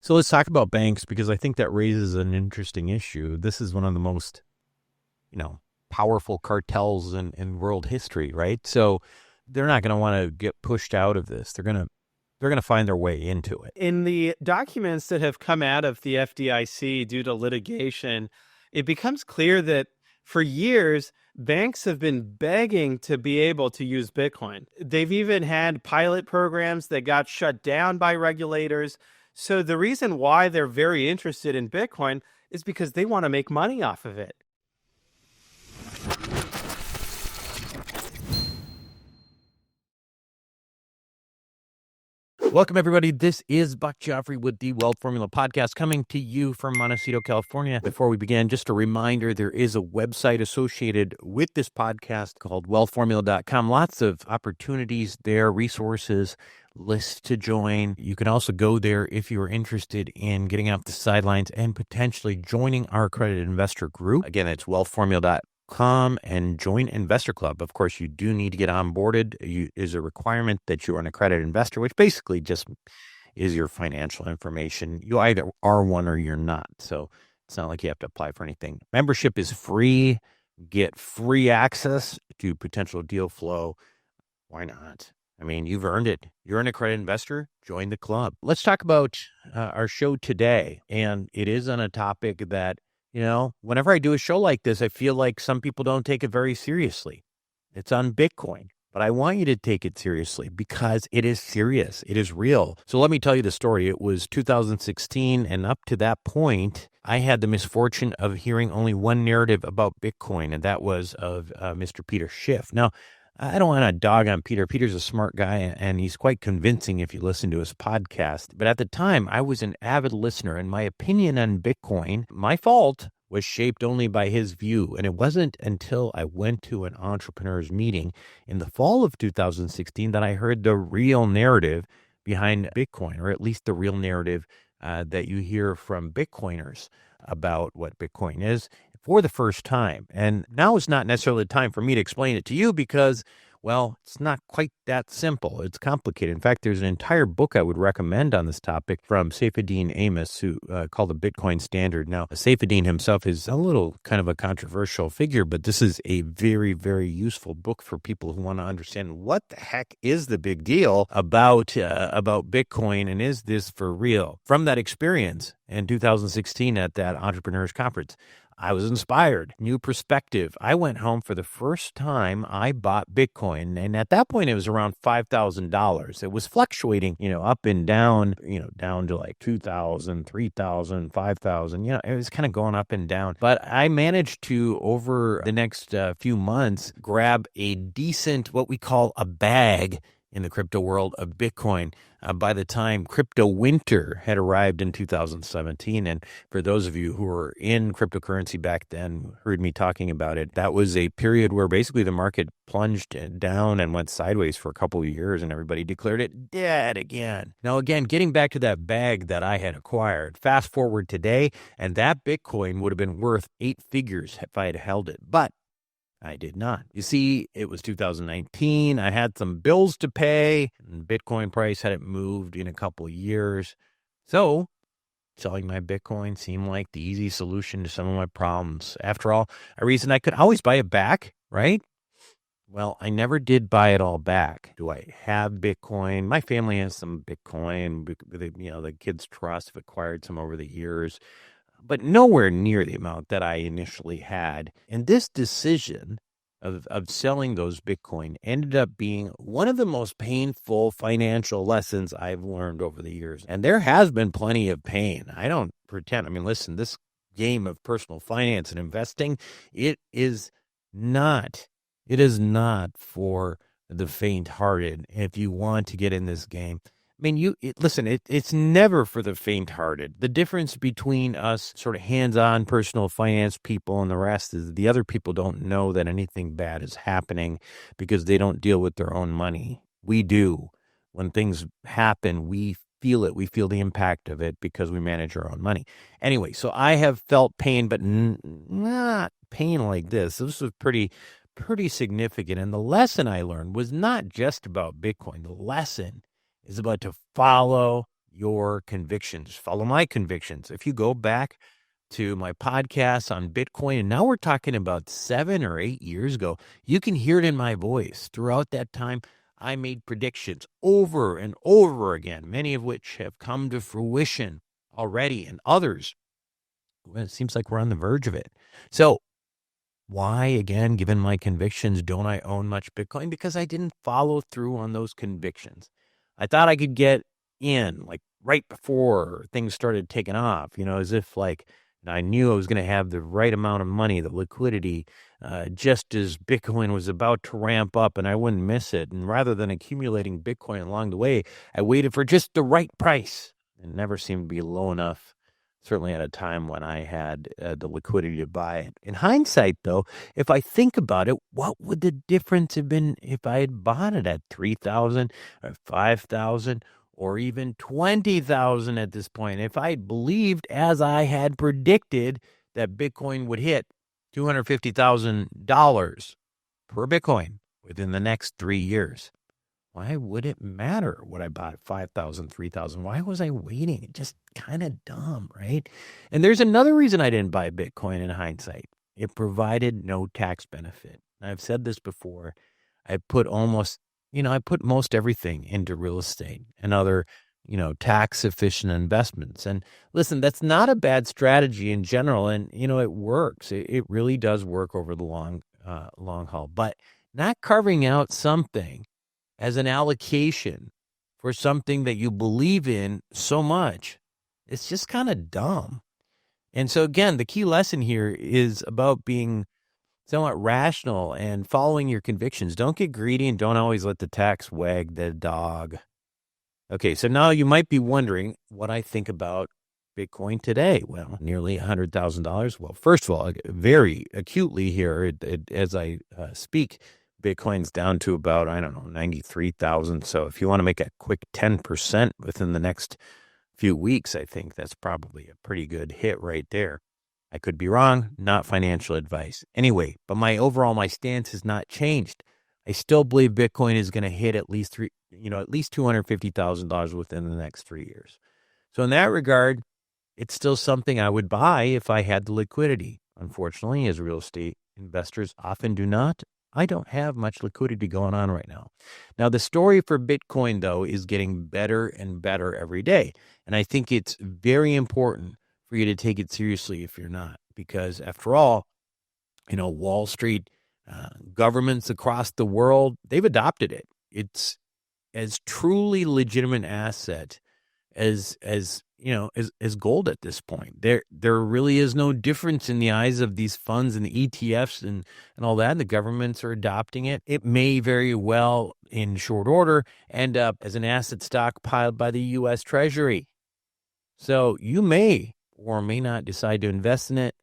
So let's talk about banks because I think that raises an interesting issue. This is one of the most, powerful cartels in world history, right? So they're not going to want to get pushed out of this. They're going to find their way into it. In the documents that have come out of the FDIC due to litigation, it becomes clear that for years, banks have been begging to be able to use Bitcoin. They've even had pilot programs that got shut down by regulators. So the reason why they're very interested in Bitcoin is because they want to make money off of it. Welcome, everybody. This is Buck Joffrey with the Wealth Formula Podcast coming to you from Montecito, California. Before we begin, just a reminder, there is a website associated with this podcast called wealthformula.com. Lots of opportunities there, resources, lists to join. You can also go there if you are interested in getting off the sidelines and potentially joining our accredited investor group. Again, it's wealthformula.com. And join Investor Club. Of course, you do need to get onboarded. It is a requirement that you're an accredited investor, which basically just is your financial information. You either are one or you're not. So it's not like you have to apply for anything. Membership is free. Get free access to potential deal flow. Why not? I mean, you've earned it. You're an accredited investor. Join the club. Let's talk about our show today. And it is on a topic that whenever I do a show like this, I feel like some people don't take it very seriously. It's on Bitcoin, but I want you to take it seriously because it is serious. It is real. So let me tell you the story. It was 2016, and up to that point, I had the misfortune of hearing only one narrative about Bitcoin, and that was of Mr. Peter Schiff. Now, I don't want to dog on Peter. Peter's a smart guy, and he's quite convincing if you listen to his podcast. But at the time, I was an avid listener, and my opinion on Bitcoin, my fault, was shaped only by his view. And it wasn't until I went to an entrepreneur's meeting in the fall of 2016 that I heard the real narrative behind Bitcoin, or at least the real narrative that you hear from Bitcoiners about what Bitcoin is for the first time. And now is not necessarily the time for me to explain it to you because, well, it's not quite that simple. It's complicated. In fact, there's an entire book I would recommend on this topic from Saifedean Amos, who called the Bitcoin Standard. Now, Saifedean himself is a little kind of a controversial figure, but this is a very, very useful book for people who want to understand what the heck is the big deal about Bitcoin, and is this for real? From that experience in 2016 at that entrepreneurs conference, I was inspired, new perspective. I went home for the first time. I bought Bitcoin, and at that point, it was around $5,000. It was fluctuating, up and down, down to like 2,000, 3,000, 5,000. It was kind of going up and down. But I managed to, over the next few months, grab a decent, what we call a bag in the crypto world of Bitcoin by the time crypto winter had arrived in 2017. And for those of you who were in cryptocurrency back then, heard me talking about it, that was a period where basically the market plunged down and went sideways for a couple of years, and everybody declared it dead again. Now, again, getting back to that bag that I had acquired, fast forward today, and that Bitcoin would have been worth 8 figures if I had held it. But I did not. You see, it was 2019. I had some bills to pay, and Bitcoin price hadn't moved in a couple of years. So selling my Bitcoin seemed like the easy solution to some of my problems. After all, a reason I could always buy it back, right? Well, I never did buy it all back. Do I have Bitcoin? My family has some Bitcoin. The kids' trust have acquired some over the years, but nowhere near the amount that I initially had. And this decision of selling those Bitcoin ended up being one of the most painful financial lessons I've learned over the years. And there has been plenty of pain. I don't pretend. I mean, listen, this game of personal finance and investing, it is not for the faint-hearted. If you want to get in this game, I mean, it's never for the faint-hearted. The difference between us sort of hands-on personal finance people and the rest is the other people don't know that anything bad is happening because they don't deal with their own money. We do. When things happen, we feel it. We feel the impact of it because we manage our own money. Anyway, so I have felt pain, but not pain like this. This was pretty significant. And the lesson I learned was not just about Bitcoin. The lesson is about to follow your convictions. Follow my convictions. If you go back to my podcast on Bitcoin, and now we're talking about 7 or 8 years ago, you can hear it in my voice. Throughout that time, I made predictions over and over again, many of which have come to fruition already, and others, well, it seems like we're on the verge of it. So why, again, given my convictions, don't I own much Bitcoin? Because I didn't follow through on those convictions. I thought I could get in like right before things started taking off, as if like I knew I was going to have the right amount of money, the liquidity, just as Bitcoin was about to ramp up and I wouldn't miss it. And rather than accumulating Bitcoin along the way, I waited for just the right price. It never seemed to be low enough, certainly at a time when I had the liquidity to buy it. In hindsight, though, if I think about it, what would the difference have been if I had bought it at $3,000 or $5,000? Or even 20,000 at this point? If I believed, as I had predicted, that Bitcoin would hit $250,000 per Bitcoin within the next 3 years, why would it matter what I bought at 5,000, 3,000? Why was I waiting? It's just kind of dumb, right? And there's another reason I didn't buy Bitcoin in hindsight. It provided no tax benefit. I've said this before. I put most everything into real estate and other, tax efficient investments. And listen, that's not a bad strategy in general. And, it works. It really does work over the long haul. But not carving out something as an allocation for something that you believe in so much, it's just kind of dumb. And so, again, the key lesson here is about being somewhat rational and following your convictions. Don't get greedy and don't always let the tax wag the dog. Okay, so now you might be wondering what I think about Bitcoin today. Well, nearly $100,000. Well, first of all, very acutely here, as I speak, Bitcoin's down to about, 93,000. So if you want to make a quick 10% within the next few weeks, I think that's probably a pretty good hit right there. I could be wrong, not financial advice. Anyway, but my stance has not changed. I still believe Bitcoin is going to hit at least $250,000 within the next 3 years. So in that regard, it's still something I would buy if I had the liquidity. Unfortunately, as real estate investors often do not, I don't have much liquidity going on right now. Now, the story for Bitcoin, though, is getting better and better every day. And I think it's very important for you to take it seriously if you're not, because after all, Wall Street, governments across the world, they've adopted it. It's as truly legitimate asset as gold at this point. There really is no difference in the eyes of these funds and the ETFs and all that. The governments are adopting it. It may very well, in short order, end up as an asset stockpiled by the U.S. Treasury. So you may or may not decide to invest in it,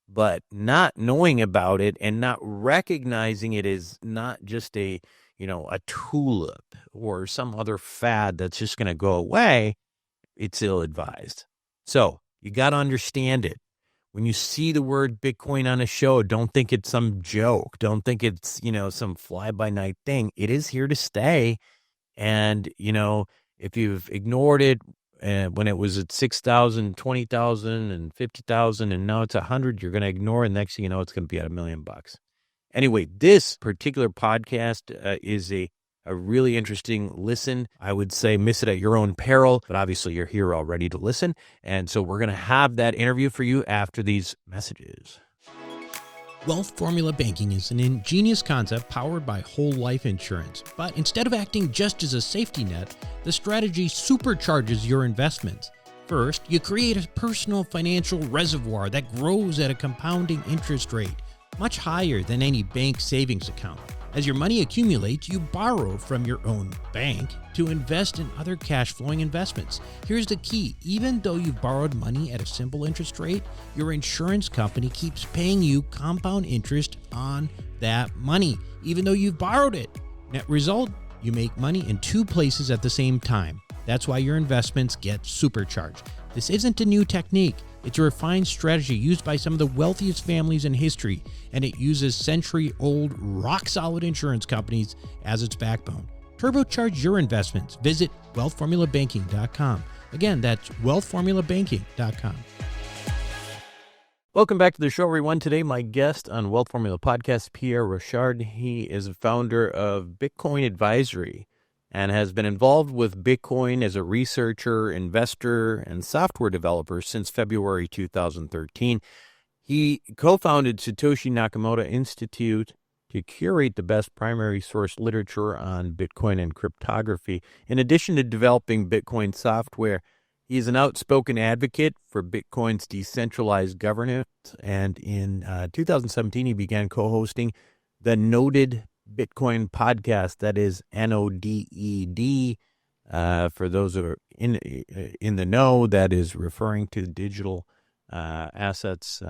but not knowing about it and not recognizing it as not just a tulip or some other fad that's just going to go away, it's ill-advised. So you got to understand it. When you see the word Bitcoin on a show, don't think it's some joke. Don't think it's, some fly-by-night thing. It is here to stay. And, if you've ignored it, when it was at 6,000, 20,000, and 50,000, and now it's 100, you're going to ignore it. Next thing you know, it's going to be at $1 million. Anyway, this particular podcast is a really interesting listen. I would say miss it at your own peril, but obviously you're here already to listen. And so we're going to have that interview for you after these messages. Wealth Formula Banking is an ingenious concept powered by whole life insurance. But instead of acting just as a safety net, the strategy supercharges your investments. First, you create a personal financial reservoir that grows at a compounding interest rate, much higher than any bank savings account. As your money accumulates, you borrow from your own bank to invest in other cash-flowing investments. Here's the key. Even though you've borrowed money at a simple interest rate, your insurance company keeps paying you compound interest on that money, even though you've borrowed it. Net result, you make money in two places at the same time. That's why your investments get supercharged. This isn't a new technique. It's a refined strategy used by some of the wealthiest families in history, and it uses century-old, rock-solid insurance companies as its backbone. Turbocharge your investments. Visit wealthformulabanking.com. Again, that's wealthformulabanking.com. Welcome back to the show, everyone. Today, my guest on Wealth Formula Podcast, Pierre Rochard. He is a founder of Bitcoin Advisory and has been involved with Bitcoin as a researcher, investor, and software developer since February 2013. He co-founded Satoshi Nakamoto Institute to curate the best primary source literature on Bitcoin and cryptography. In addition to developing Bitcoin software, he is an outspoken advocate for Bitcoin's decentralized governance, and in 2017, he began co-hosting the Noted Bitcoin podcast. That is NODED. For those who are in the know, that is referring to digital assets.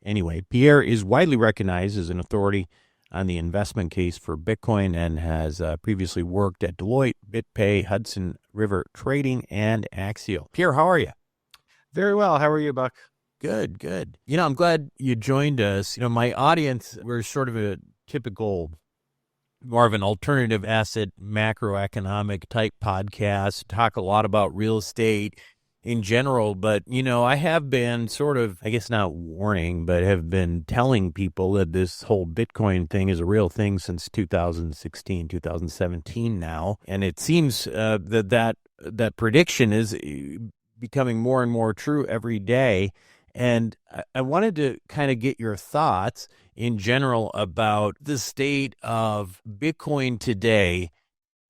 Anyway, Pierre is widely recognized as an authority on the investment case for Bitcoin and has previously worked at Deloitte, BitPay, Hudson River Trading, and Axial. Pierre, how are you? Very well. How are you, Buck? Good, good. I'm glad you joined us. My audience, we're sort of a typical, more of an alternative asset, macroeconomic type podcast, talk a lot about real estate in general, but, I have been sort of, I guess not warning, but have been telling people that this whole Bitcoin thing is a real thing since 2016, 2017 now. And it seems that prediction is becoming more and more true every day. And I wanted to kind of get your thoughts in general about the state of Bitcoin today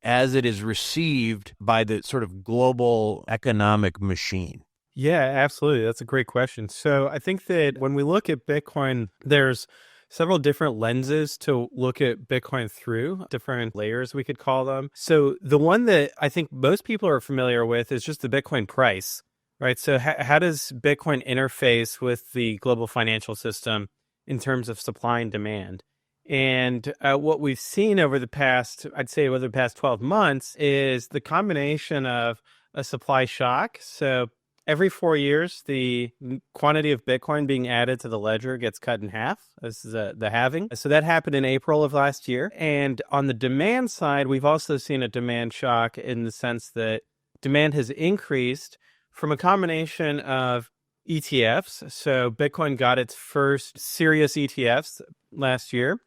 as it is received by the sort of global economic machine. Yeah, absolutely. That's a great question. So I think that when we look at Bitcoin, there's several different lenses to look at Bitcoin through, different layers we could call them. So the one that I think most people are familiar with is just the Bitcoin price, right? So how does Bitcoin interface with the global financial system in terms of supply and demand? And what we've seen over the past, I'd say over the past 12 months is the combination of a supply shock. So every 4 years, the quantity of Bitcoin being added to the ledger gets cut in half. This is the halving. So that happened in April of last year. And on the demand side, we've also seen a demand shock in the sense that demand has increased from a combination of ETFs. So Bitcoin got its first serious ETFs last year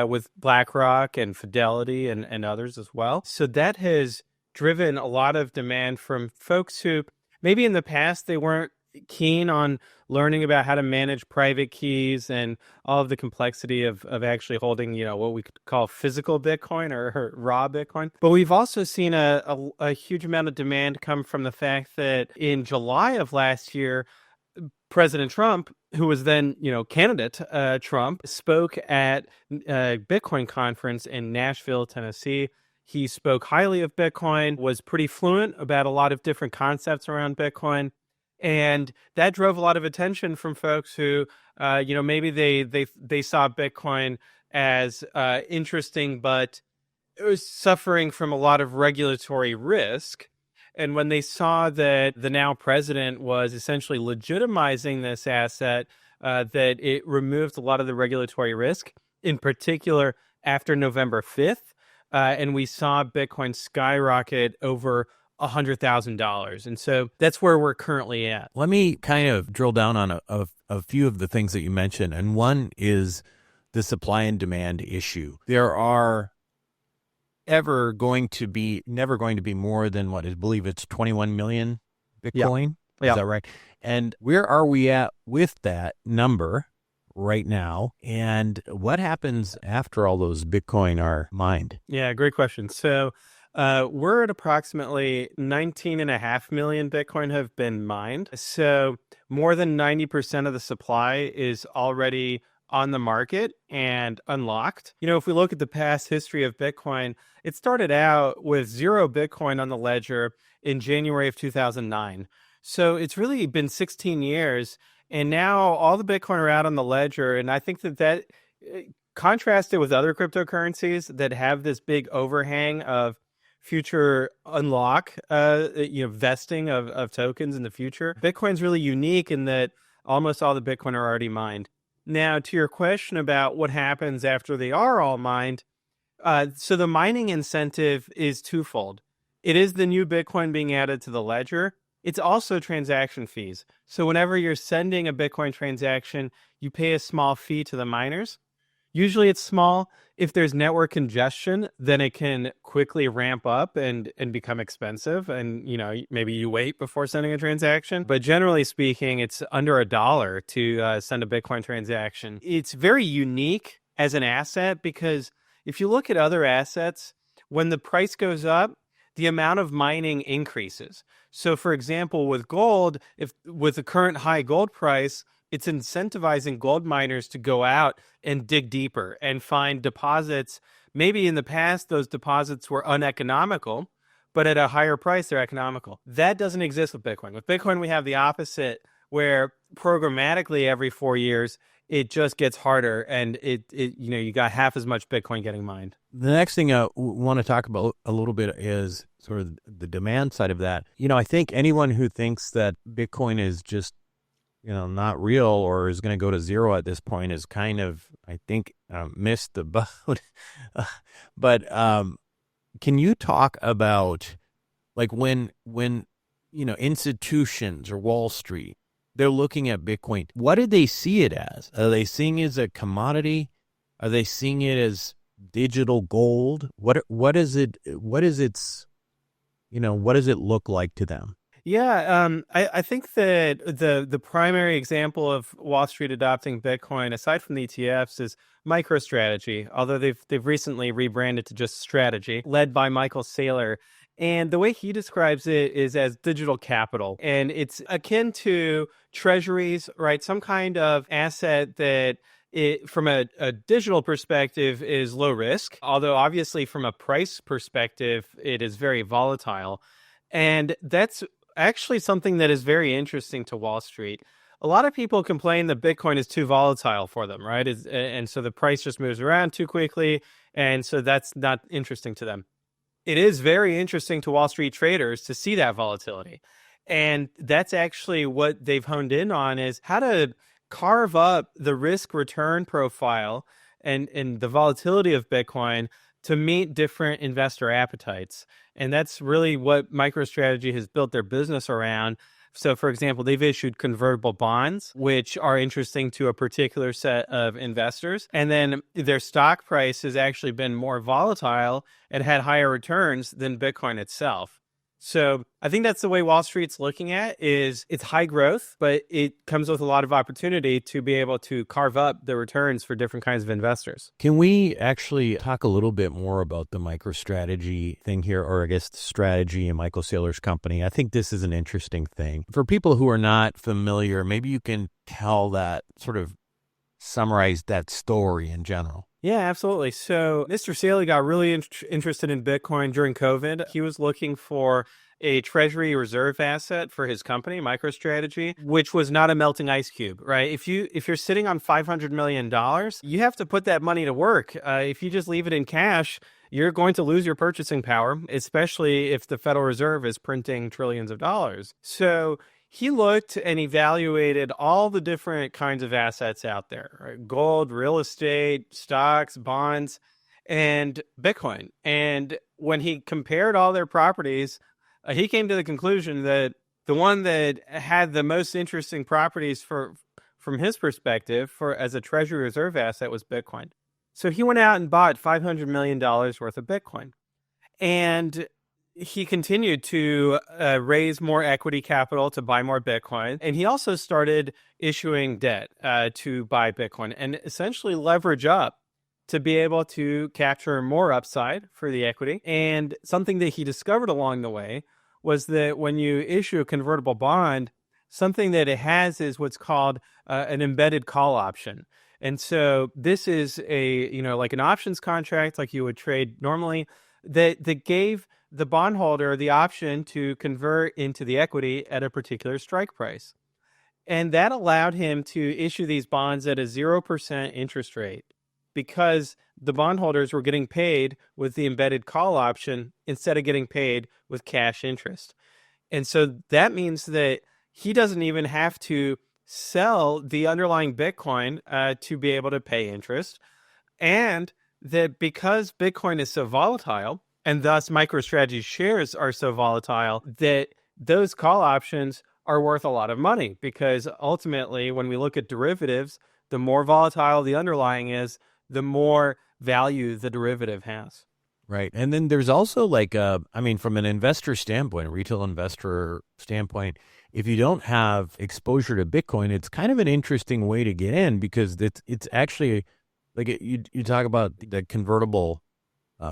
with BlackRock and Fidelity and others as well. So that has driven a lot of demand from folks who maybe in the past they weren't keen on learning about how to manage private keys and all of the complexity of actually holding, what we could call physical Bitcoin or raw Bitcoin. But we've also seen a huge amount of demand come from the fact that in July of last year, President Trump, who was then, candidate Trump, spoke at a Bitcoin conference in Nashville, Tennessee. He spoke highly of Bitcoin, was pretty fluent about a lot of different concepts around Bitcoin. And that drove a lot of attention from folks who, maybe they saw Bitcoin as interesting, but it was suffering from a lot of regulatory risk. And when they saw that the now president was essentially legitimizing this asset, that it removed a lot of the regulatory risk, in particular after November 5th. And we saw Bitcoin skyrocket over $100,000. And so that's where we're currently at. Let me kind of drill down on a few of the things that you mentioned. And one is the supply and demand issue. There are never going to be more than what I believe it's 21 million Bitcoin. Yeah. Is that right? And where are we at with that number right now? And what happens after all those Bitcoin are mined? Yeah, great question. So we're at approximately 19.5 million Bitcoin have been mined. So more than 90% of the supply is already on the market and unlocked. If we look at the past history of Bitcoin, it started out with 0 Bitcoin on the ledger in January of 2009. So it's really been 16 years, and now all the Bitcoin are out on the ledger. And I think that contrasted with other cryptocurrencies that have this big overhang of future unlock, vesting of tokens in the future, Bitcoin's really unique in that almost all the Bitcoin are already mined. Now, to your question about what happens after they are all mined, so the mining incentive is twofold. It is the new Bitcoin being added to the ledger, it's also transaction fees. So whenever you're sending a Bitcoin transaction, you pay a small fee to the miners. Usually it's small. If there's network congestion, then it can quickly ramp up and become expensive. And, maybe you wait before sending a transaction. But generally speaking, it's under $1 to send a Bitcoin transaction. It's very unique as an asset because if you look at other assets, when the price goes up, the amount of mining increases. So for example, with gold, if with the current high gold price, it's incentivizing gold miners to go out and dig deeper and find deposits. Maybe in the past, those deposits were uneconomical, but at a higher price, they're economical. That doesn't exist with Bitcoin. With Bitcoin, we have the opposite, where programmatically every 4 years, it just gets harder, and you got half as much Bitcoin getting mined. The next thing I want to talk about a little bit is sort of the demand side of that. I think anyone who thinks that Bitcoin is just not real or is going to go to zero at this point is kind of, I think, missed the boat. But can you talk about like when institutions or Wall Street, they're looking at Bitcoin, what do they see it as? Are they seeing it as a commodity? Are they seeing it as digital gold? What is it? What is its, what does it look like to them? Yeah, I think that the primary example of Wall Street adopting Bitcoin, aside from the ETFs, is MicroStrategy, although they've recently rebranded to just Strategy, led by Michael Saylor. And the way he describes it is as digital capital. And it's akin to treasuries, right? Some kind of asset that from a digital perspective is low risk, although obviously from a price perspective, it is very volatile. And that's actually something that is very interesting to Wall Street. A lot of people complain that Bitcoin is too volatile for them, right? And so the price just moves around too quickly. And so that's not interesting to them. It is very interesting to Wall Street traders to see that volatility. And that's actually what they've honed in on, is how to carve up the risk return profile and the volatility of Bitcoin to meet different investor appetites. And that's really what MicroStrategy has built their business around. So, for example, they've issued convertible bonds, which are interesting to a particular set of investors. And then their stock price has actually been more volatile and had higher returns than Bitcoin itself. So I think that's the way Wall Street's looking at is it's high growth, but it comes with a lot of opportunity to be able to carve up the returns for different kinds of investors. Can we actually talk a little bit more about the MicroStrategy thing here, or I guess the strategy in Michael Saylor's company? I think this is an interesting thing. For people who are not familiar, maybe you can tell that, sort of summarize that story in general. Yeah, absolutely. So Mr. Saylor got really interested in Bitcoin during COVID. He was looking for a treasury reserve asset for his company, MicroStrategy, which was not a melting ice cube, right? If you're sitting on $500 million, you have to put that money to work. If you just leave it in cash, you're going to lose your purchasing power, especially if the Federal Reserve is printing trillions of dollars. So he looked and evaluated all the different kinds of assets out there, right? Gold, real estate, stocks, bonds, and Bitcoin. And when he compared all their properties, he came to the conclusion that the one that had the most interesting properties from his perspective as a treasury reserve asset was Bitcoin. So he went out and bought $500 million worth of Bitcoin. And he continued to raise more equity capital to buy more Bitcoin. And he also started issuing debt to buy Bitcoin and essentially leverage up to be able to capture more upside for the equity. And something that he discovered along the way was that when you issue a convertible bond, something that it has is what's called an embedded call option. And so this is like an options contract, like you would trade normally, that gave the bondholder the option to convert into the equity at a particular strike price. And that allowed him to issue these bonds at a 0% interest rate because the bondholders were getting paid with the embedded call option instead of getting paid with cash interest. And so that means that he doesn't even have to sell the underlying Bitcoin to be able to pay interest. And that because Bitcoin is so volatile, and thus MicroStrategy shares are so volatile, that those call options are worth a lot of money, because ultimately, when we look at derivatives, the more volatile the underlying is, the more value the derivative has. Right. And then there's also from an investor standpoint, a retail investor standpoint, if you don't have exposure to Bitcoin, it's kind of an interesting way to get in, because it's actually you talk about the convertible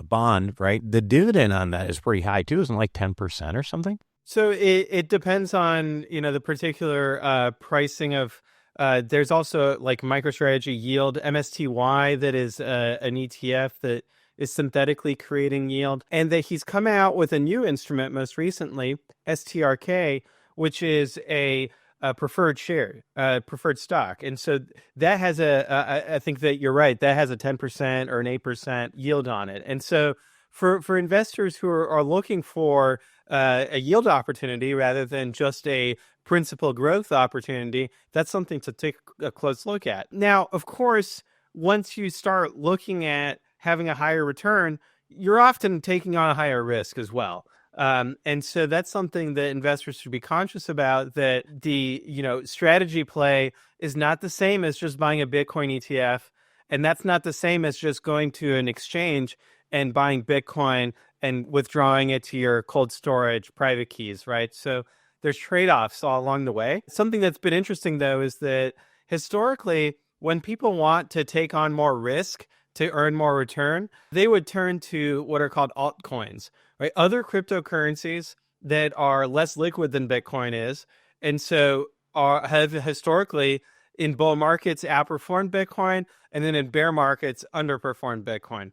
bond, right? The dividend on that is pretty high too. Isn't it like 10% or something? So it depends on, the particular pricing of, there's also like MicroStrategy Yield, MSTY, that is an ETF that is synthetically creating yield. And that he's come out with a new instrument most recently, STRK, which is a preferred share, preferred stock. And so that has I think that you're right, that has a 10% or an 8% yield on it. And so for investors who are looking for a yield opportunity rather than just a principal growth opportunity, that's something to take a close look at. Now, of course, once you start looking at having a higher return, you're often taking on a higher risk as well. And so that's something that investors should be conscious about, that the, strategy play is not the same as just buying a Bitcoin ETF. And that's not the same as just going to an exchange and buying Bitcoin and withdrawing it to your cold storage private keys, right? So there's trade-offs all along the way. Something that's been interesting, though, is that historically, when people want to take on more risk to earn more return, they would turn to what are called altcoins, right? Other cryptocurrencies that are less liquid than Bitcoin is, and so have historically in bull markets outperformed Bitcoin, and then in bear markets underperformed Bitcoin.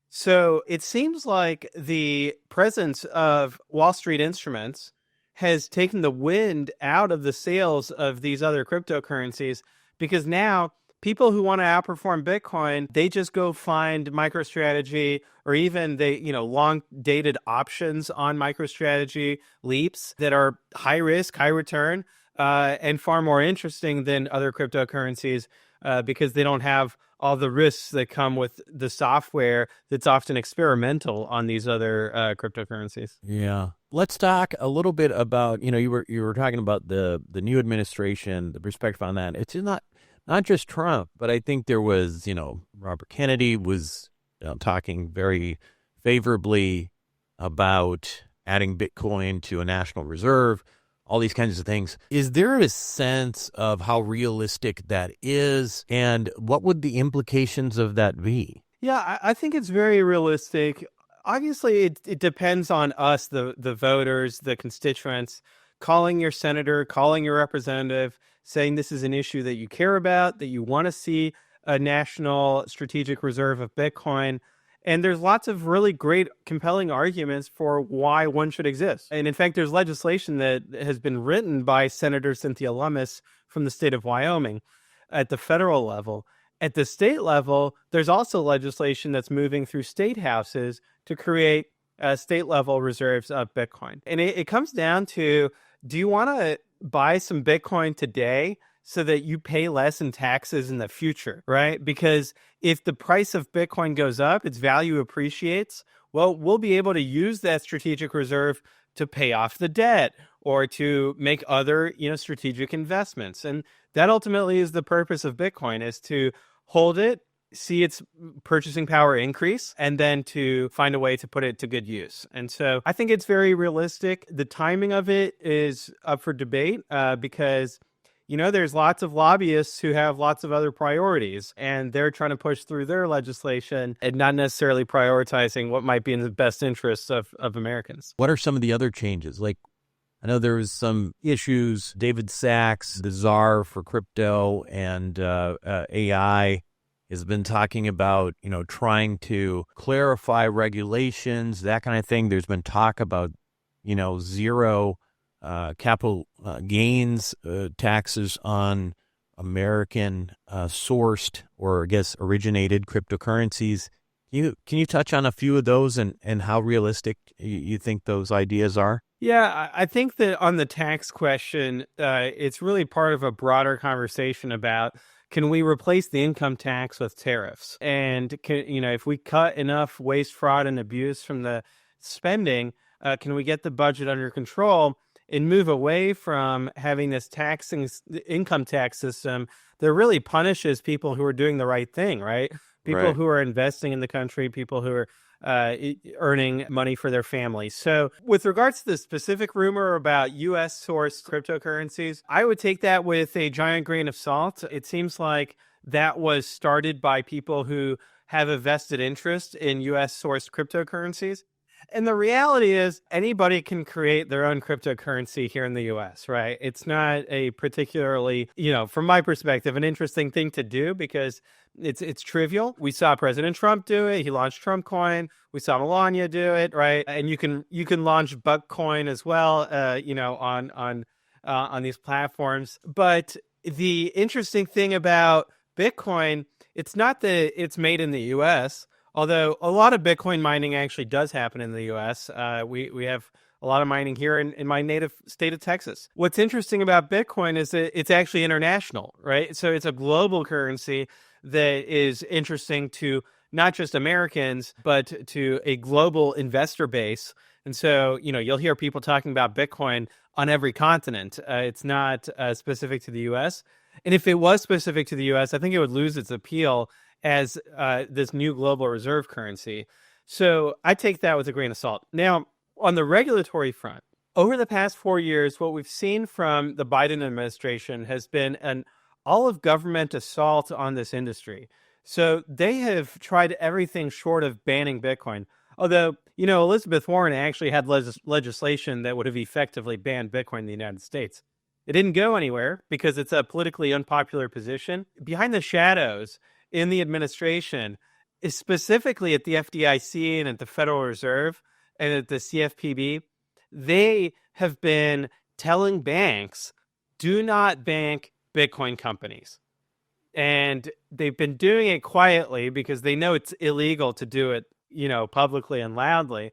So it seems like the presence of Wall Street instruments has taken the wind out of the sails of these other cryptocurrencies, because now people who want to outperform Bitcoin, they just go find MicroStrategy, or even long dated options on MicroStrategy leaps that are high risk, high return, and far more interesting than other cryptocurrencies, because they don't have all the risks that come with the software that's often experimental on these other cryptocurrencies. Yeah. Let's talk a little bit about, you were talking about the new administration, the perspective on that. It's not just Trump, but I think there was, Robert Kennedy was talking very favorably about adding Bitcoin to a national reserve, all these kinds of things. Is there a sense of how realistic that is, and what would the implications of that be? Yeah, I think it's very realistic. Obviously, it depends on us, the voters, the constituents, calling your senator, calling your representative, saying this is an issue that you care about, that you want to see a national strategic reserve of Bitcoin. And there's lots of really great, compelling arguments for why one should exist. And in fact, there's legislation that has been written by Senator Cynthia Lummis from the state of Wyoming at the federal level. At the state level, there's also legislation that's moving through state houses to create state-level reserves of Bitcoin. And it comes down to, do you want to buy some Bitcoin today so that you pay less in taxes in the future, right? Because if the price of Bitcoin goes up, its value appreciates, well, we'll be able to use that strategic reserve to pay off the debt or to make other, strategic investments. And that ultimately is the purpose of Bitcoin, is to hold it, see its purchasing power increase, and then to find a way to put it to good use. And so I think it's very realistic. The timing of it is up for debate because there's lots of lobbyists who have lots of other priorities, and they're trying to push through their legislation and not necessarily prioritizing what might be in the best interests of Americans. What are some of the other changes? Like, I know there was some issues. David Sachs, the czar for crypto and AI, has been talking about, trying to clarify regulations, that kind of thing. There's been talk about, zero capital gains taxes on American sourced, or I guess originated, cryptocurrencies. Can you touch on a few of those and how realistic you think those ideas are? Yeah, I think that on the tax question, it's really part of a broader conversation about, can we replace the income tax with tariffs? And if we cut enough waste, fraud, and abuse from the spending, can we get the budget under control and move away from having this income tax system that really punishes people who are doing the right thing, right? People Right. who are investing in the country, people who are earning money for their families. So with regards to the specific rumor about U.S. sourced cryptocurrencies, I would take that with a giant grain of salt. It seems like that was started by people who have a vested interest in U.S. sourced cryptocurrencies. And the reality is anybody can create their own cryptocurrency here in the US, right? It's not a particularly, from my perspective, an interesting thing to do because it's trivial. We saw President Trump do it. He launched Trump Coin. We saw Melania do it, right? And you can launch Buck Coin as well, on these platforms. But the interesting thing about Bitcoin, it's not that it's made in the US. Although a lot of Bitcoin mining actually does happen in the U.S. We have a lot of mining here in my native state of Texas. What's interesting about Bitcoin is that it's actually international, right? So it's a global currency that is interesting to not just Americans, but to a global investor base. And so, you'll hear people talking about Bitcoin on every continent. It's not specific to the U.S. And if it was specific to the U.S., I think it would lose its appeal as this new global reserve currency. So I take that with a grain of salt. Now, on the regulatory front, over the past 4 years, what we've seen from the Biden administration has been an all-of-government assault on this industry. So they have tried everything short of banning Bitcoin. Although, Elizabeth Warren actually had legislation that would have effectively banned Bitcoin in the United States. It didn't go anywhere because it's a politically unpopular position. Behind the shadows, in the administration, is specifically at the FDIC and at the Federal Reserve and at the CFPB, they have been telling banks, do not bank Bitcoin companies. And they've been doing it quietly because they know it's illegal to do it, publicly and loudly.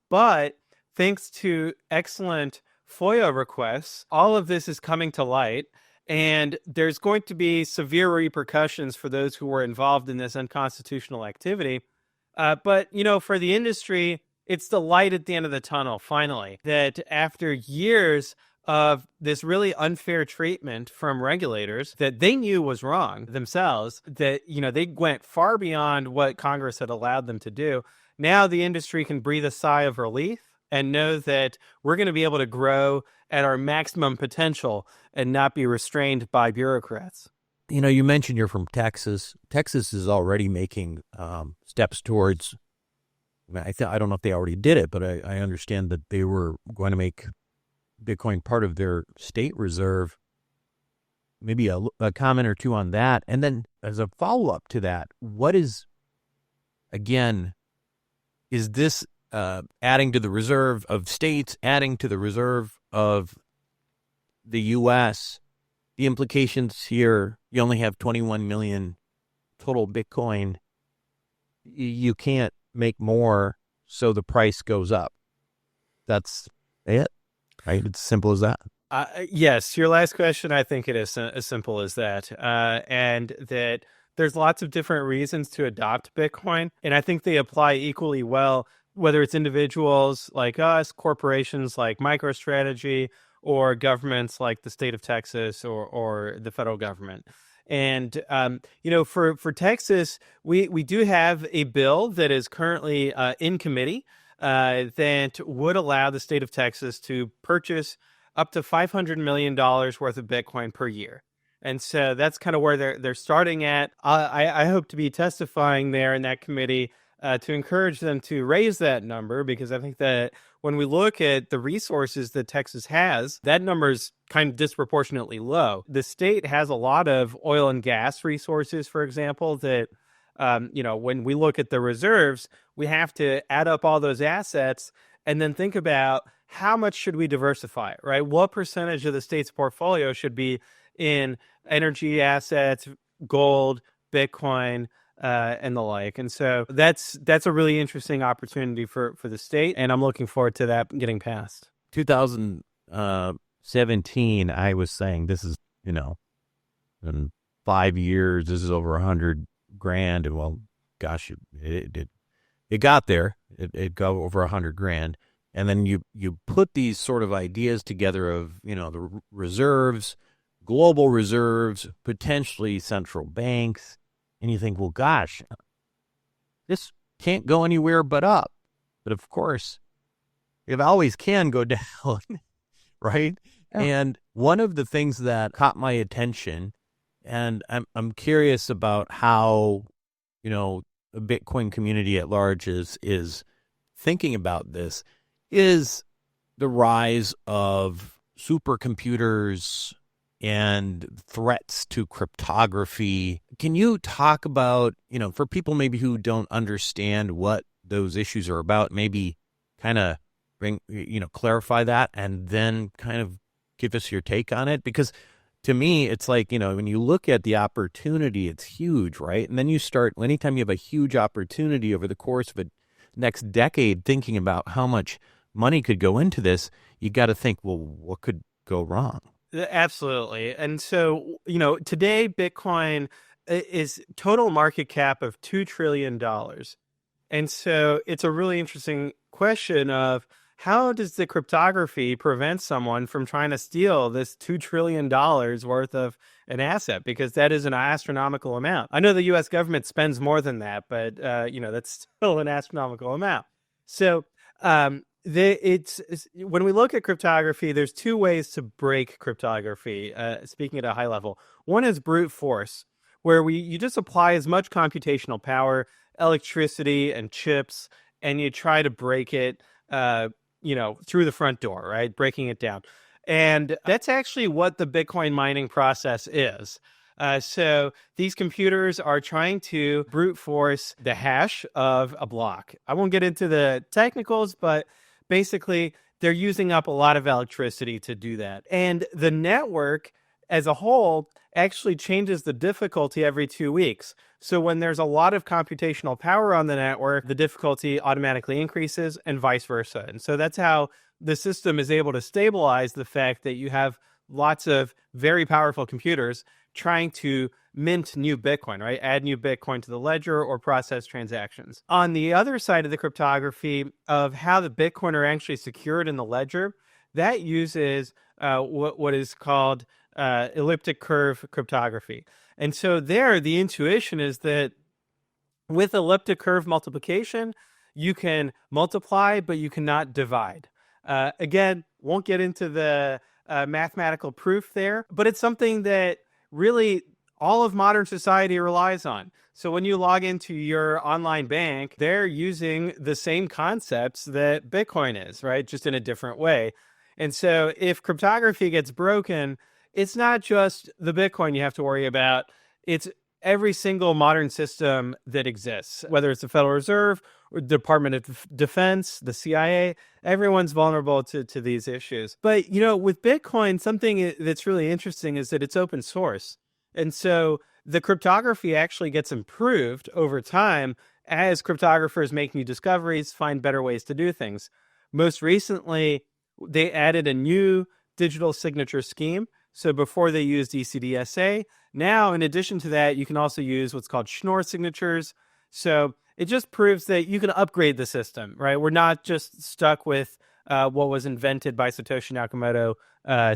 But thanks to excellent FOIA requests, all of this is coming to light. And there's going to be severe repercussions for those who were involved in this unconstitutional activity. But, for the industry, it's the light at the end of the tunnel, finally, that after years of this really unfair treatment from regulators that they knew was wrong themselves, that, they went far beyond what Congress had allowed them to do. Now the industry can breathe a sigh of relief and know that we're going to be able to grow at our maximum potential and not be restrained by bureaucrats. You mentioned you're from Texas. Texas is already making steps towards, I don't know if they already did it, but I understand that they were going to make Bitcoin part of their state reserve. Maybe a comment or two on that. And then as a follow-up to that, is this adding to the reserve of states, adding to the reserve of the U.S., the implications here, you only have 21 million total Bitcoin. You can't make more, so the price goes up. That's it, right? It's as simple as that. Yes, your last question, I think it is as simple as that. And that there's lots of different reasons to adopt Bitcoin, and I think they apply equally well, whether it's individuals like us, corporations like MicroStrategy, or governments like the state of Texas or the federal government. And, for Texas, we do have a bill that is currently in committee that would allow the state of Texas to purchase up to $500 million worth of Bitcoin per year. And so that's kind of where they're starting at. I hope to be testifying there in that committee to encourage them to raise that number, because I think that when we look at the resources that Texas has, that number is kind of disproportionately low. The state has a lot of oil and gas resources, for example, that, when we look at the reserves, we have to add up all those assets and then think about how much should we diversify, right? What percentage of the state's portfolio should be in energy assets, gold, Bitcoin, and the like. And so that's a really interesting opportunity for the state, and I'm looking forward to that getting passed. 2017, I was saying this is, in 5 years, this is over $100,000, and well, gosh, it got there. It got over $100,000, And then you put these sort of ideas together of, the reserves, global reserves, potentially central banks, and you think, well, gosh, this can't go anywhere but up. But of course, it always can go down, right? Yeah. And one of the things that caught my attention, and I'm curious about how, the Bitcoin community at large is thinking about this, is the rise of supercomputers and threats to cryptography. Can you talk about, for people maybe who don't understand what those issues are about, maybe kind of clarify that and then kind of give us your take on it? Because to me, it's like, when you look at the opportunity, it's huge, right? And then you start, anytime you have a huge opportunity over the course of a next decade, thinking about how much money could go into this, you got to think, well, what could go wrong? Absolutely. And so, today Bitcoin is total market cap of $2 trillion. And so it's a really interesting question of how does the cryptography prevent someone from trying to steal this $2 trillion worth of an asset? Because that is an astronomical amount. I know the U.S. government spends more than that, but, that's still an astronomical amount. So, when we look at cryptography, there's two ways to break cryptography, speaking at a high level. One is brute force, where you just apply as much computational power, electricity, and chips, and you try to break it, through the front door, right? Breaking it down. And that's actually what the Bitcoin mining process is. So these computers are trying to brute force the hash of a block. I won't get into the technicals, but basically they're using up a lot of electricity to do that. And the network as a whole actually changes the difficulty every 2 weeks. So when there's a lot of computational power on the network, the difficulty automatically increases and vice versa. And so that's how the system is able to stabilize the fact that you have lots of very powerful computers trying to mint new Bitcoin, right? Add new Bitcoin to the ledger or process transactions. On the other side of the cryptography of how the Bitcoin are actually secured in the ledger, that uses what is called elliptic curve cryptography. And so there, the intuition is that with elliptic curve multiplication, you can multiply, but you cannot divide. Again, won't get into the mathematical proof there, but it's something that really all of modern society relies on. So when you log into your online bank, they're using the same concepts that Bitcoin is, right? Just in a different way. And so if cryptography gets broken, it's not just the Bitcoin you have to worry about. It's every single modern system that exists, whether it's the Federal Reserve or the Department of Defense, the CIA, everyone's vulnerable to these issues. But, with Bitcoin, something that's really interesting is that it's open source. And so the cryptography actually gets improved over time as cryptographers make new discoveries, find better ways to do things. Most recently, they added a new digital signature scheme. So before they used ECDSA, now in addition to that, you can also use what's called Schnorr signatures. So it just proves that you can upgrade the system, right? We're not just stuck with what was invented by Satoshi Nakamoto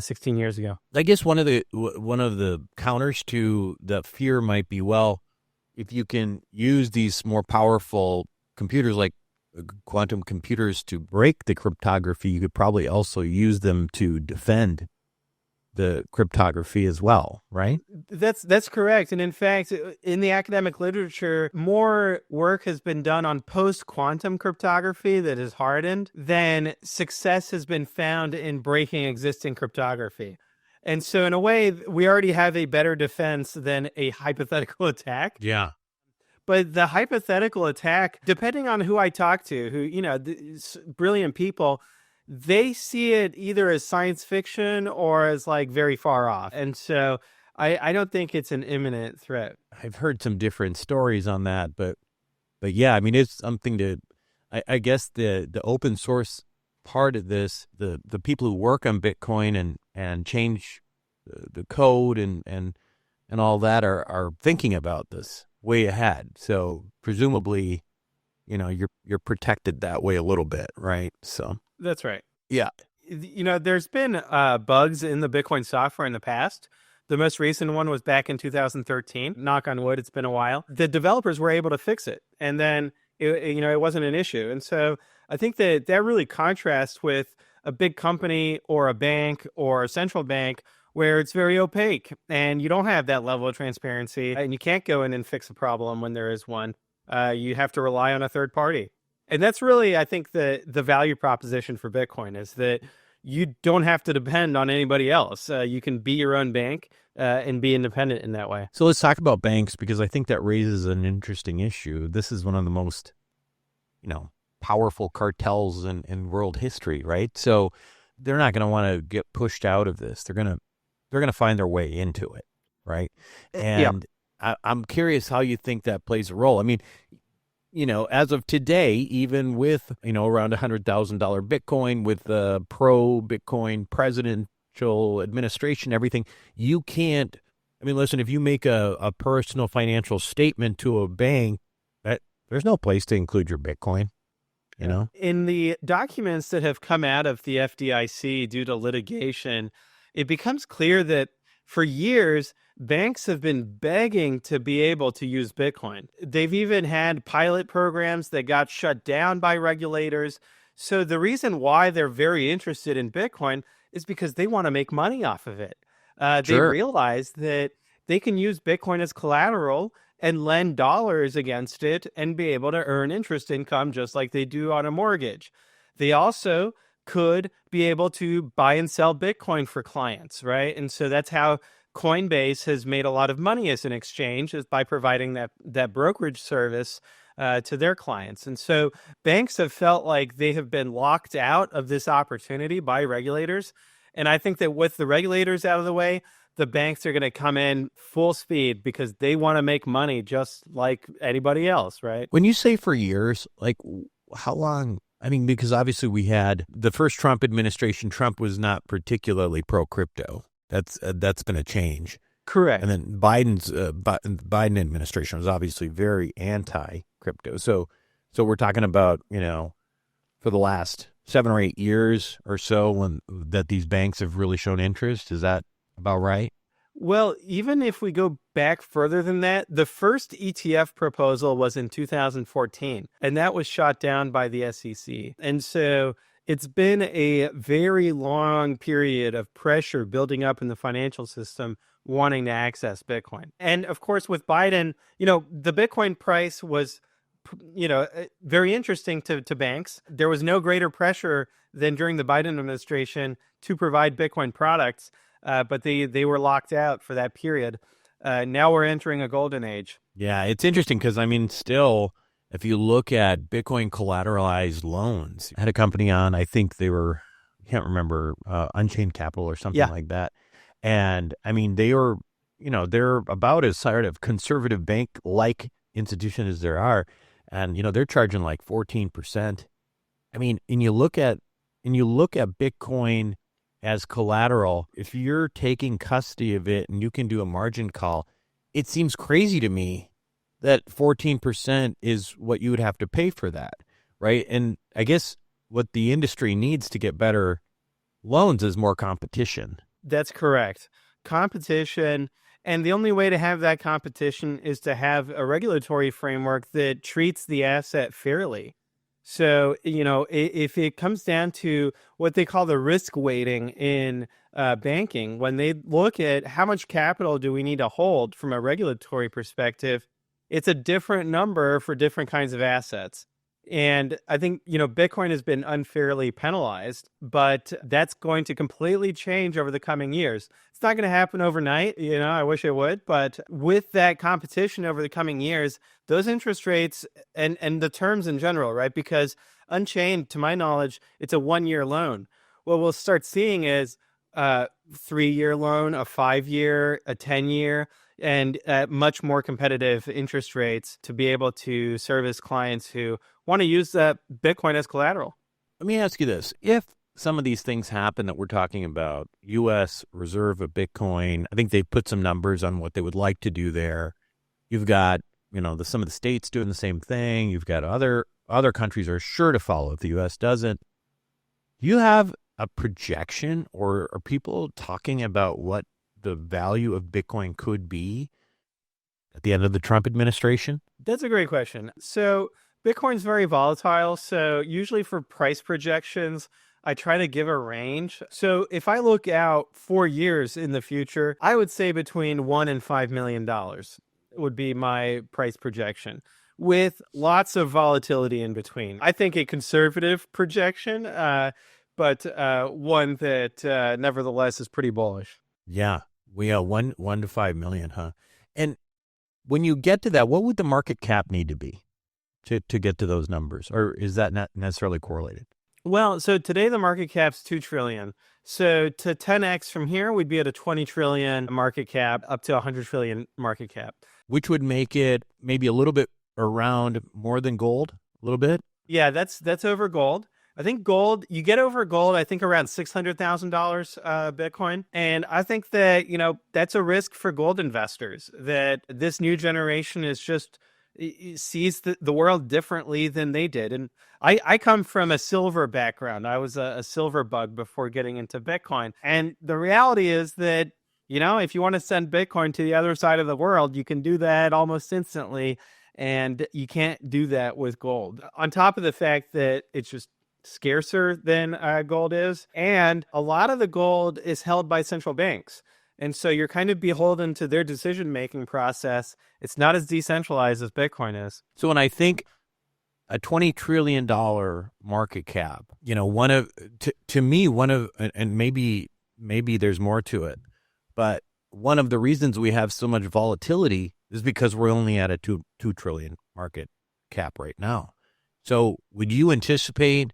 16 years ago. I guess one of the counters to the fear might be, well, if you can use these more powerful computers like quantum computers to break the cryptography, you could probably also use them to defend the cryptography as well, right? That's correct. And in fact, in the academic literature, more work has been done on post-quantum cryptography that is hardened than success has been found in breaking existing cryptography. And so in a way, we already have a better defense than a hypothetical attack. Yeah. But the hypothetical attack, depending on who I talk to, brilliant people, they see it either as science fiction or as very far off. And so I don't think it's an imminent threat. I've heard some different stories on that, but yeah, I mean, it's something to, I guess the open source part of this, the people who work on Bitcoin and change the code and all that are thinking about this way ahead. So presumably, you're protected that way a little bit, right? So. That's right. Yeah. There's been bugs in the Bitcoin software in the past. The most recent one was back in 2013. Knock on wood, it's been a while. The developers were able to fix it, and then it wasn't an issue. And so I think that really contrasts with a big company or a bank or a central bank where it's very opaque and you don't have that level of transparency and you can't go in and fix a problem when there is one. You have to rely on a third party. And that's really, I think, the value proposition for Bitcoin is that you don't have to depend on anybody else. You can be your own bank and be independent in that way. So let's talk about banks, because I think that raises an interesting issue. This is one of the most, powerful cartels in world history, right? So they're not going to want to get pushed out of this. They're going to find their way into it, right? And I'm curious how you think that plays a role. I mean, as of today, even with, around $100,000 Bitcoin, with the pro-Bitcoin presidential administration, everything, you can't, listen, if you make a personal financial statement to a bank, there's no place to include your Bitcoin, In the documents that have come out of the FDIC due to litigation, it becomes clear that for years, banks have been begging to be able to use Bitcoin. They've even had pilot programs that got shut down by regulators. So the reason why they're very interested in Bitcoin is because they want to make money off of it. They realize that they can use Bitcoin as collateral and lend dollars against it and be able to earn interest income just like they do on a mortgage. They also could be able to buy and sell Bitcoin for clients, right? And so that's how Coinbase has made a lot of money as an exchange, is by providing that brokerage service to their clients. And so banks have felt like they have been locked out of this opportunity by regulators. And I think that with the regulators out of the way, the banks are going to come in full speed because they want to make money just like anybody else, right? When you say for years, like how long? Because obviously we had the first Trump administration. Trump was not particularly pro-crypto. That's been a change. Correct. And then Biden administration was obviously very anti-crypto. So we're talking about, for the last 7 or 8 years or so that these banks have really shown interest. Is that about right? Well, even if we go back further than that, the first ETF proposal was in 2014, and that was shot down by the SEC. And so it's been a very long period of pressure building up in the financial system wanting to access Bitcoin. And of course, with Biden, the Bitcoin price was, very interesting to banks. There was no greater pressure than during the Biden administration to provide Bitcoin products. But they were locked out for that period. Now we're entering a golden age. Yeah, it's interesting because, still, if you look at Bitcoin collateralized loans, I had a company on, I think they were, I can't remember, Unchained Capital or something like that. And, they were, they're about as sort of conservative bank-like institution as there are. And, they're charging like 14%. And you look at Bitcoin as collateral, if you're taking custody of it and you can do a margin call, it seems crazy to me that 14% is what you would have to pay for that, right? And I guess what the industry needs to get better loans is more competition. That's correct. Competition. And the only way to have that competition is to have a regulatory framework that treats the asset fairly. So, if it comes down to what they call the risk weighting in banking, when they look at how much capital do we need to hold from a regulatory perspective, it's a different number for different kinds of assets. And I think, Bitcoin has been unfairly penalized, but that's going to completely change over the coming years. It's not going to happen overnight. I wish it would. But with that competition over the coming years, those interest rates and the terms in general, right? Because Unchained, to my knowledge, it's a 1-year loan. What we'll start seeing is a 3-year loan, a 5-year, a 10-year, and much more competitive interest rates to be able to service clients who want to use that Bitcoin as collateral. Let me ask you this. If some of these things happen that we're talking about, U.S. reserve of Bitcoin, I think they put some numbers on what they would like to do there. You've got, some of the states doing the same thing. You've got other countries are sure to follow if the U.S. doesn't. Do you have a projection, or are people talking about what the value of Bitcoin could be at the end of the Trump administration? That's a great question. So Bitcoin's very volatile. So usually for price projections, I try to give a range. So if I look out 4 years in the future, I would say between $1 and $5 million would be my price projection, with lots of volatility in between. I think a conservative projection, but one that nevertheless is pretty bullish. Yeah, we are 1 to 5 million, huh? And when you get to that, what would the market cap need to be to get to those numbers, or is that not necessarily correlated? Well, so today the market cap's 2 trillion. So to 10x from here, we'd be at a 20 trillion market cap up to 100 trillion market cap. Which would make it maybe a little bit around more than gold, a little bit. Yeah, that's over gold. I think gold, you get over gold, I think around $600,000 Bitcoin. And I think that, that's a risk for gold investors, that this new generation is just sees the world differently than they did. And I come from a silver background. I was a silver bug before getting into Bitcoin. And the reality is that, if you want to send Bitcoin to the other side of the world, you can do that almost instantly. And you can't do that with gold. On top of the fact that it's just scarcer than gold is. And a lot of the gold is held by central banks. And so you're kind of beholden to their decision-making process. It's not as decentralized as Bitcoin is. So when I think a $20 trillion market cap, to me, and maybe there's more to it, but one of the reasons we have so much volatility is because we're only at a 2 trillion market cap right now. So would you anticipate,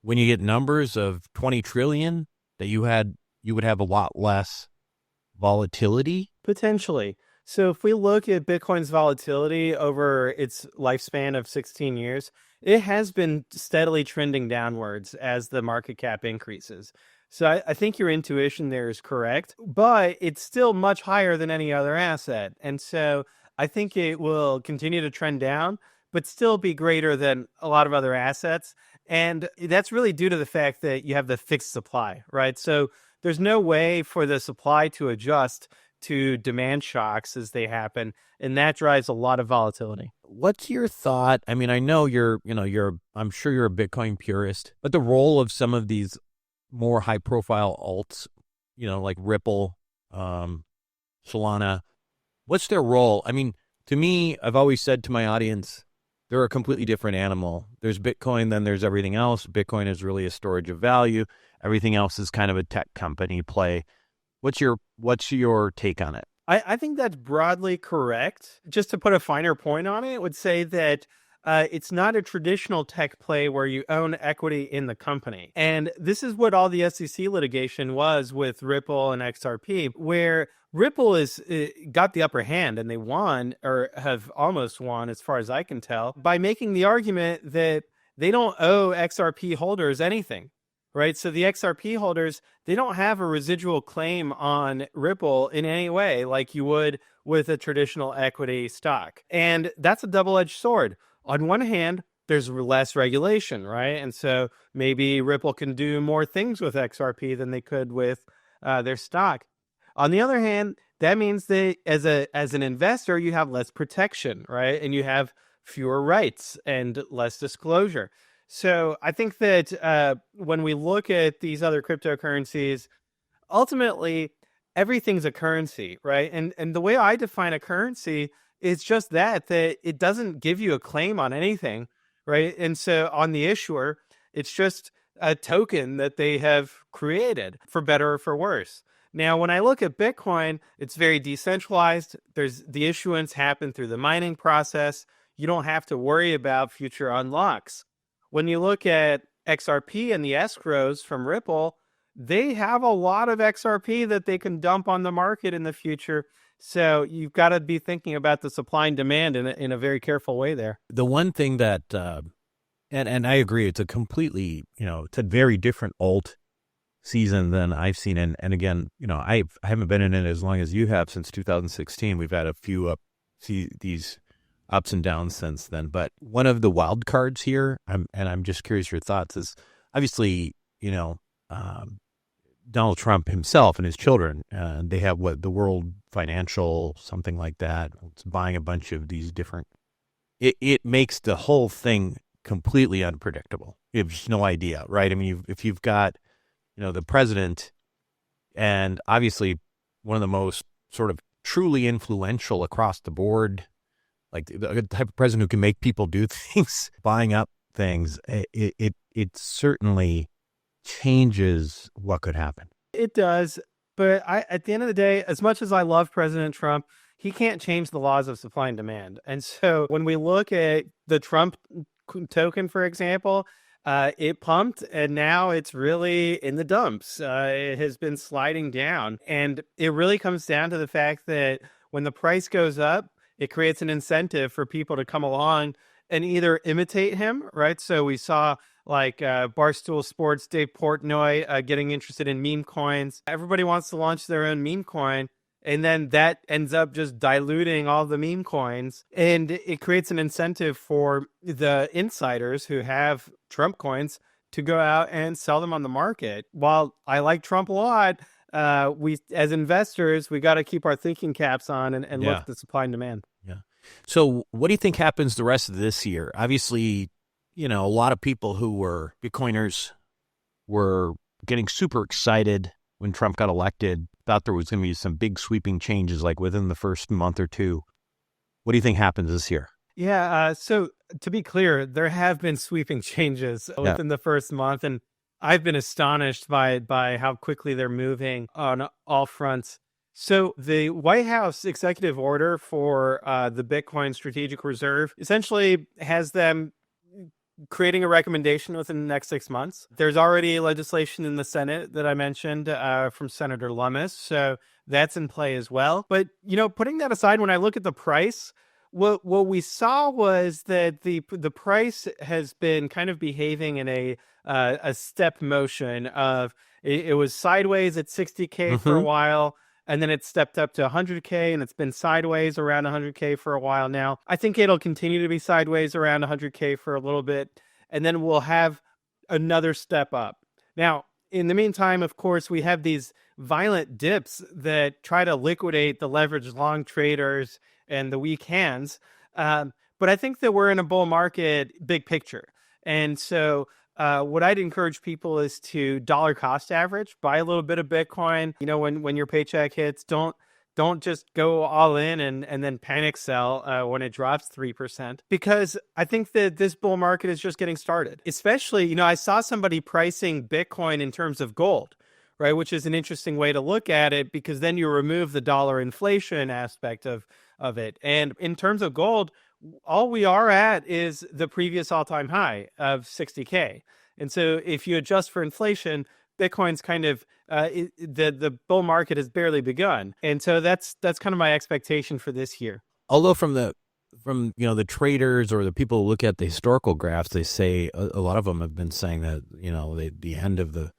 when you get numbers of 20 trillion, that you would have a lot less volatility? Potentially. So if we look at Bitcoin's volatility over its lifespan of 16 years, it has been steadily trending downwards as the market cap increases. So I think your intuition there is correct, but it's still much higher than any other asset. And so I think it will continue to trend down, but still be greater than a lot of other assets. And that's really due to the fact that you have the fixed supply, right? So there's no way for the supply to adjust to demand shocks as they happen, and that drives a lot of volatility. What's your thought? I mean, I know I'm sure you're a Bitcoin purist, but the role of some of these more high-profile alts, like Ripple, Solana, what's their role? I mean, to me, I've always said to my audience, they're a completely different animal. There's Bitcoin, then there's everything else. Bitcoin is really a storage of value. Everything else is kind of a tech company play. What's your take on it? I think that's broadly correct. Just to put a finer point on it, I would say that it's not a traditional tech play where you own equity in the company. And this is what all the SEC litigation was with Ripple and XRP, where Ripple got the upper hand and they won, or have almost won as far as I can tell, by making the argument that they don't owe XRP holders anything. Right. So the XRP holders, they don't have a residual claim on Ripple in any way like you would with a traditional equity stock. And that's a double-edged sword. On one hand, there's less regulation, right? And so maybe Ripple can do more things with XRP than they could with their stock. On the other hand, that means that as an investor, you have less protection, right? And you have fewer rights and less disclosure. So I think that when we look at these other cryptocurrencies, ultimately, everything's a currency, right? And the way I define a currency is just that it doesn't give you a claim on anything, right? And so on the issuer, it's just a token that they have created, for better or for worse. Now, when I look at Bitcoin, it's very decentralized. The issuance happened through the mining process. You don't have to worry about future unlocks. When you look at XRP and the escrows from Ripple, they have a lot of XRP that they can dump on the market in the future. So you've got to be thinking about the supply and demand in a very careful way there. The one thing that, and I agree, it's a completely, it's a very different alt season than I've seen. And again, I haven't been in it as long as you have, since 2016. We've had a few these ups and downs since then. But one of the wild cards here, I'm just curious your thoughts, is obviously you know, Donald Trump himself and his children. They have the World Financial, something like that. It's buying a bunch of these different. It makes the whole thing completely unpredictable. You have just no idea, right? I mean, if you've got, the president, and obviously one of the most sort of truly influential across the board, like the type of president who can make people do things, buying up things, it certainly changes what could happen. It does. But at the end of the day, as much as I love President Trump, he can't change the laws of supply and demand. And so when we look at the Trump token, for example, it pumped and now it's really in the dumps. It has been sliding down. And it really comes down to the fact that when the price goes up, it creates an incentive for people to come along and either imitate him, right? So we saw like Barstool Sports, Dave Portnoy getting interested in meme coins. Everybody wants to launch their own meme coin. And then that ends up just diluting all the meme coins. And it creates an incentive for the insiders who have Trump coins to go out and sell them on the market. While I like Trump a lot, we as investors, we got to keep our thinking caps on and look at the supply and demand. Yeah. So what do you think happens the rest of this year? Obviously, a lot of people who were Bitcoiners were getting super excited when Trump got elected, thought there was going to be some big sweeping changes like within the first month or two. What do you think happens this year? Yeah. So to be clear, there have been sweeping changes within the first month. And I've been astonished by how quickly they're moving on all fronts. So the White House executive order for the Bitcoin Strategic Reserve essentially has them creating a recommendation within the next 6 months. There's already legislation in the Senate that I mentioned from Senator Lummis. So that's in play as well. But, putting that aside, when I look at the price, what we saw was that the price has been kind of behaving in a step motion of it was sideways at 60K for a while. And then it stepped up to 100K, and it's been sideways around 100K for a while now. I think it'll continue to be sideways around 100K for a little bit, and then we'll have another step up. Now, in the meantime, of course, we have these violent dips that try to liquidate the leveraged long traders and the weak hands. But I think that we're in a bull market big picture. And so what I'd encourage people is to dollar cost average, buy a little bit of Bitcoin. When your paycheck hits, don't just go all in and then panic sell when it drops 3%, because I think that this bull market is just getting started. Especially, I saw somebody pricing Bitcoin in terms of gold, right? Which is an interesting way to look at it, because then you remove the dollar inflation aspect of it. And in terms of gold, all we are at is the previous all-time high of 60K. And so if you adjust for inflation, Bitcoin's kind of the bull market has barely begun. And so that's kind of my expectation for this year. Although from the traders or the people who look at the historical graphs, they say a lot of them have been saying that the end of the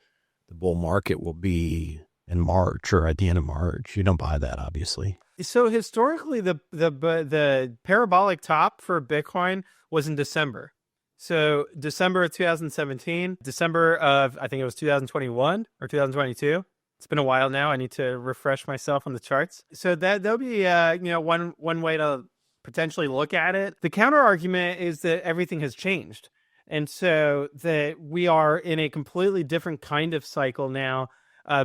bull market will be in March or at the end of March. You don't buy that, obviously. So historically, the parabolic top for Bitcoin was in December. So December of 2017, December of, I think it was 2021 or 2022. It's been a while now. I need to refresh myself on the charts. So that'll be one way to potentially look at it. The counter argument is that everything has changed. And so that we are in a completely different kind of cycle now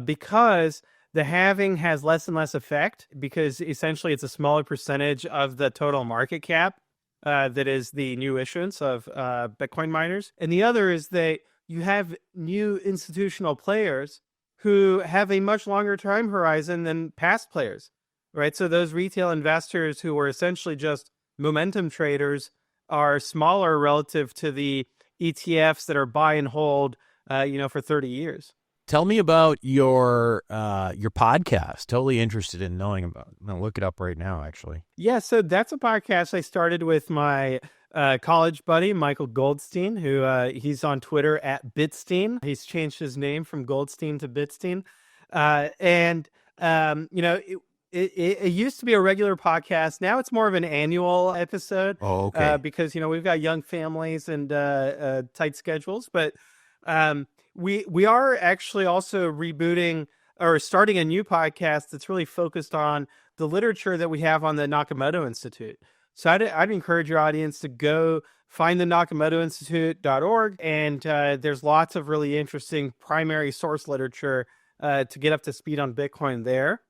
because the halving has less and less effect, because essentially it's a smaller percentage of the total market cap that is the new issuance of Bitcoin miners. And the other is that you have new institutional players who have a much longer time horizon than past players, right? So those retail investors who were essentially just momentum traders are smaller relative to the ETFs that are buy and hold, for 30 years. Tell me about your podcast. Totally interested in knowing about it. I'm going to look it up right now, actually. Yeah, so that's a podcast I started with my college buddy, Michael Goldstein, who he's on Twitter at Bitstein. He's changed his name from Goldstein to Bitstein. It used to be a regular podcast. Now it's more of an annual episode. Oh, okay. Because, we've got young families and tight schedules. But We are actually also rebooting or starting a new podcast that's really focused on the literature that we have on the Nakamoto Institute. So I'd encourage your audience to go find the NakamotoInstitute.org, and there's lots of really interesting primary source literature to get up to speed on Bitcoin there.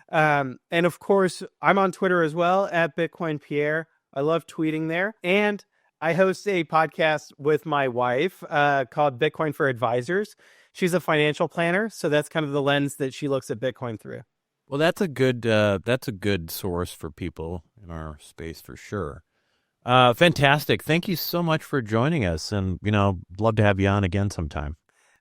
And of course, I'm on Twitter as well at Bitcoin Pierre. I love tweeting there. And I host a podcast with my wife called Bitcoin for Advisors. She's a financial planner, so that's kind of the lens that she looks at Bitcoin through. Well, that's a good source for people in our space for sure. Fantastic. Thank you so much for joining us, and love to have you on again sometime.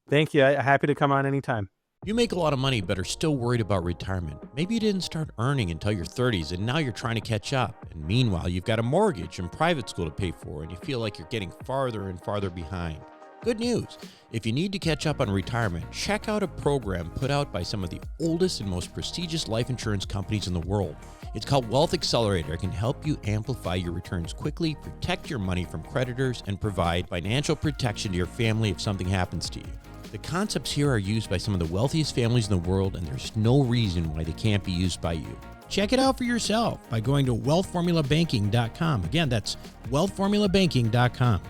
Thank you. Happy to come on anytime. You make a lot of money but are still worried about retirement. Maybe you didn't start earning until your 30s and now you're trying to catch up. And meanwhile, you've got a mortgage and private school to pay for and you feel like you're getting farther and farther behind. Good news. If you need to catch up on retirement, check out a program put out by some of the oldest and most prestigious life insurance companies in the world. It's called Wealth Accelerator. It can help you amplify your returns quickly, protect your money from creditors, and provide financial protection to your family if something happens to you. The concepts here are used by some of the wealthiest families in the world, and there's no reason why they can't be used by you. Check it out for yourself by going to wealthformulabanking.com. Again, that's wealthformulabanking.com.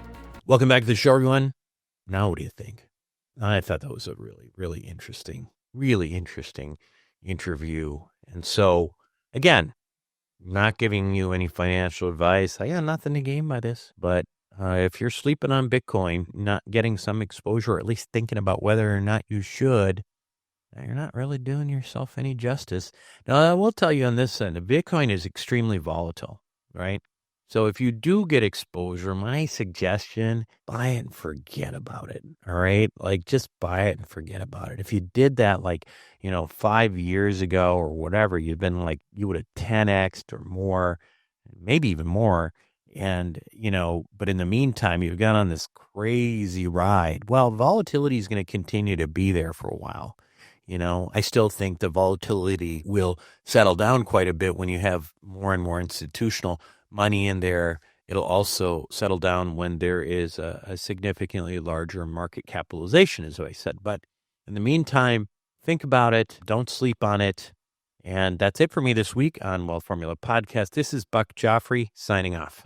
Welcome back to the show, everyone. Now, what do you think? I thought that was a really, really interesting interview. And so, again, not giving you any financial advice. I got nothing to gain by this, but if you're sleeping on Bitcoin, not getting some exposure, or at least thinking about whether or not you should, you're not really doing yourself any justice. Now, I will tell you on this end, Bitcoin is extremely volatile, right? So if you do get exposure, my suggestion, buy it and forget about it, all right? Like, just buy it and forget about it. If you did that, 5 years ago or whatever, you would have 10x'd or more, maybe even more. And, but in the meantime, you've gone on this crazy ride. Well, volatility is going to continue to be there for a while. I still think the volatility will settle down quite a bit when you have more and more institutional money in there. It'll also settle down when there is a significantly larger market capitalization, as I said. But in the meantime, think about it. Don't sleep on it. And that's it for me this week on Wealth Formula Podcast. This is Buck Joffrey signing off.